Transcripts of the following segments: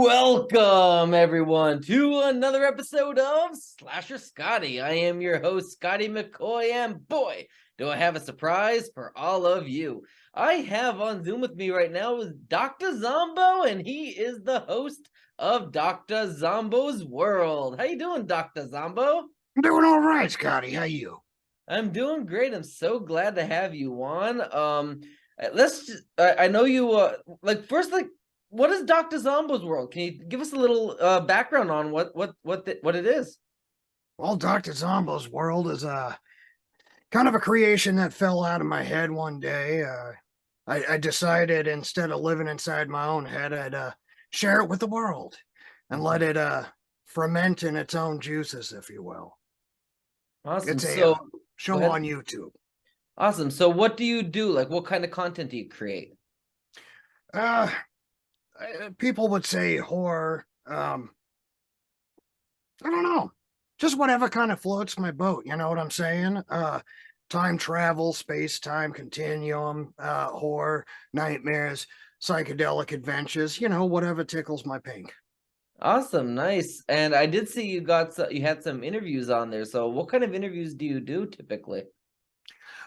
Welcome everyone to another episode of Slasher Scotty. I am your host, Scotty McCoy, and boy, do I have a surprise for all of you. I have on Zoom with me right now is Docta Zombo, and he is the host of Docta Zombo's World. How you doing, Docta Zombo? I'm doing all right, Scotty. How you? I'm doing great. I'm so glad to have you on. Let's just, I know you first, what is Doctor Zombo's World? Can you give us a little background on what it is? Well, Docta Zombo's world is kind of a creation that fell out of my head one day. I decided instead of living inside my own head, I'd share it with the world and let it ferment in its own juices, if you will. Awesome. It's a So go show ahead. on YouTube. Awesome. So what do you do? Like, what kind of content do you create? Uh, People would say horror. I don't know. Just whatever kind of floats my boat. You know what I'm saying? Time travel, space time continuum, horror, nightmares, psychedelic adventures. You know, whatever tickles my pink. Awesome, nice. And I did see you had some interviews on there. So what kind of interviews do you do typically?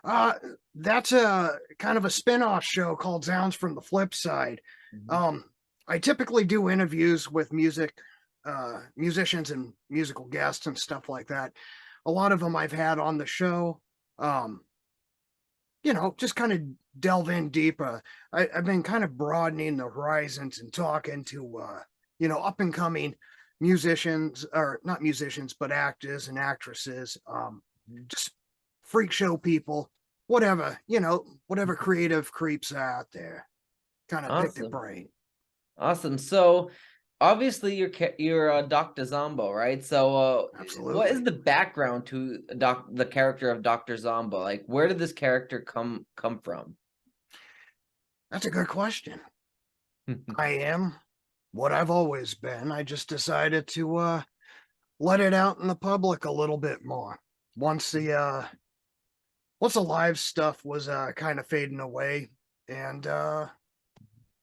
Uh, that's a kind of a spin-off show called Sounds from the Flip Side. Mhm. Um, I typically do interviews with musicians and musical guests and stuff like that. A lot of them I've had on the show. Um, just kind of delve in deeper. I've been kind of broadening the horizons and talking to, up and coming musicians, or not musicians, but actors and actresses, just freak show people, whatever creative creeps are out there. Kind of pick their Awesome. brain. Awesome. So obviously you're Dr. Zombo, right? So what is Absolutely. the background to the character of Dr. Zombo? Like, where did this character come from? That's a good question. I am what I've always been. I just decided to let it out in the public a little bit more. Once the live stuff was kind of fading away, and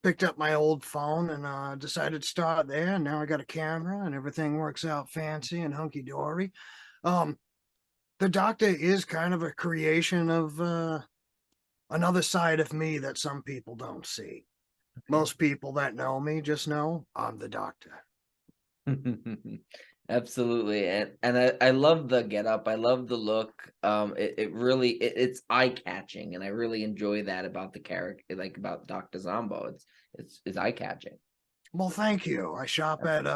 picked up my old phone and decided to start there. And now I got a camera and everything works out fancy and hunky dory. Um, the Doctor is kind of a creation of another side of me that some people don't see. Okay. Most people that know me just know I'm the Doctor. Absolutely. And I love the get up. I love the look. It really it's eye-catching, and I really enjoy that about the character, like about Dr. Zombo. It's eye-catching. Well, thank you. I shop at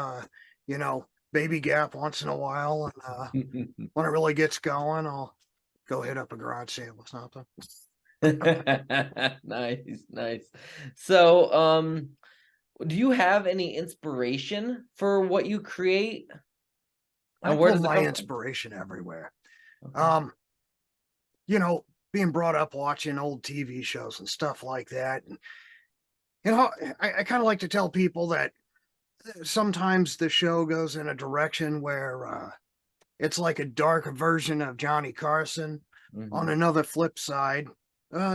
Baby Gap once in a while, and when it really gets going, I'll go hit up a garage sale or something. Nice, nice. So, do you have any inspiration for what you create? I And where pull does it my come from? inspiration everywhere. Okay. Um, you know, being brought up watching old TV shows and stuff like that. And, you know, I kind of like to tell people that sometimes the show goes in a direction where it's like a dark version of Johnny Carson. On Hmm. another flip side,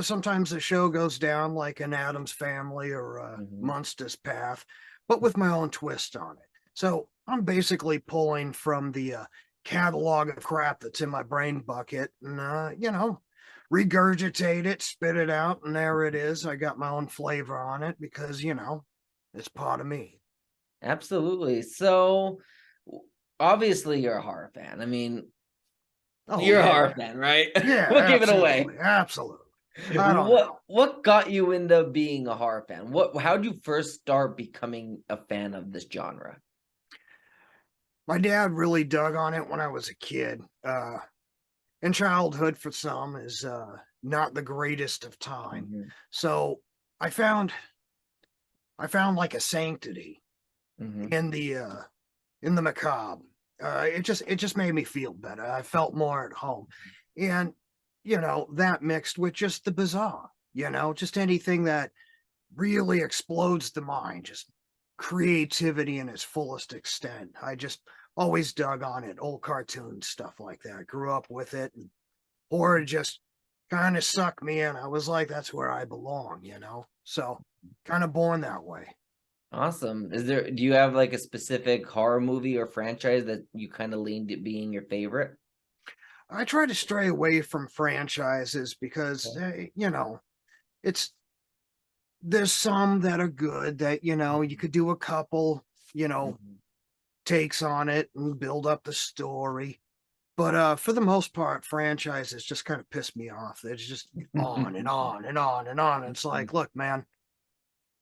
sometimes the show goes down like an Adams Family or Hmm. Munster's Path, but with my own twist on it. So I'm basically pulling from the catalog of crap that's in my brain bucket and, regurgitate it, spit it out, and there it is. I got my own flavor on it because, it's part of me. Absolutely. So, obviously, you're a horror fan. I mean, Oh, you're a yeah. horror fan, right? Yeah, We'll give it away. absolutely. Absolutely. I don't What know. what got you into being a horror fan? How'd you first start becoming a fan of this genre? My dad really dug on it when I was a kid. And childhood for some is not the greatest of time. Hmm. So I found like a sanctity Hmm. in the macabre. It just made me feel better. I felt more at home. And that mixed with just the bizarre, just anything that really explodes the mind, just creativity in its fullest extent. I just always dug on it, old cartoons, stuff like that. Grew up with it, and horror just kind of sucked me in. I was like, that's where I belong. So kind of born that way. Awesome. Do you have like a specific horror movie or franchise that you kind of leaned at being your favorite? I try to stray away from franchises because, it's there's some that are good that, you could do a couple, Mhm. takes on it and build up the story. But for the most part, franchises just kind of piss me off. They're just on and on and on and on. It's like, look, man,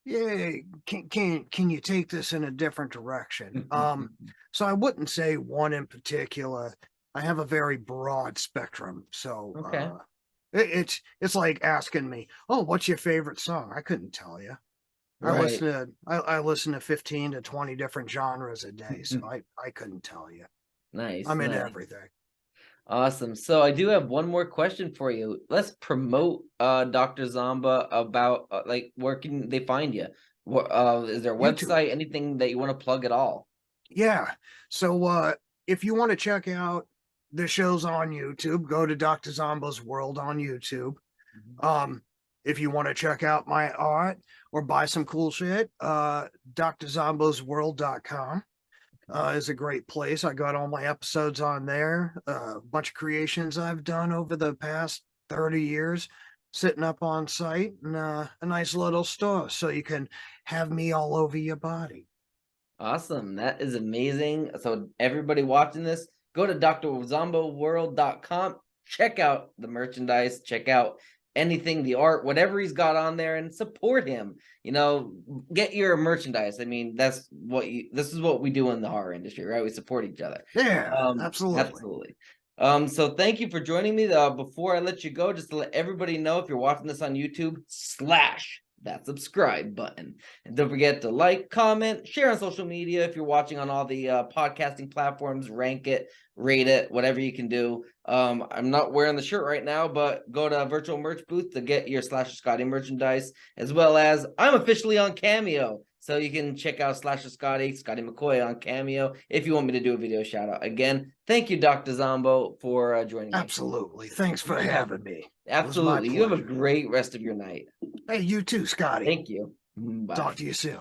yeah, can you take this in a different direction? So I wouldn't say one in particular. I have a very broad spectrum. So Okay. it's like asking me, oh, what's your favorite song? I couldn't tell you. Right. I listen to 15 to 20 different genres a day, so I couldn't tell you. Nice, I'm into nice. everything. Awesome. So I do have one more question for you. Let's promote Dr. Zomba about like where can they find you? What is there a YouTube. website, anything that you want to plug at all? Yeah. So if you want to check out the shows on YouTube, go to Docta Zombo's World on YouTube. Mhm. Um, if you want to check out my art or buy some cool shit, drzombosworld.com is a great place. I got all my episodes on there, a bunch of creations I've done over the past 30 years sitting up on site, and a nice little store so you can have me all over your body. Awesome. That is amazing. So everybody watching this, go to drzomboworld.com, check out the merchandise, check out anything, the art, whatever he's got on there, and support him. Get your merchandise. I mean, this is what we do in the horror industry, right? We support each other. Yeah, absolutely. Absolutely. So thank you for joining me. Before I let you go, just to let everybody know, if you're watching this on YouTube, slash that subscribe button. And don't forget to like, comment, share on social media. If you're watching on all the podcasting platforms, rank it, rate it, whatever you can do. I'm not wearing the shirt right now, but go to a virtual merch booth to get your Slasher Scotty merchandise, as well as I'm officially on Cameo. So you can check out Slasher Scotty McCoy on Cameo if you want me to do a video shout out. Again, thank you, Dr. Zombo, for joining me. Absolutely. Thanks for You have having me. It was my absolutely. You have a pleasure. great rest of your night. Hey, you too, Scotty. Thank you. Talk Bye. to you soon.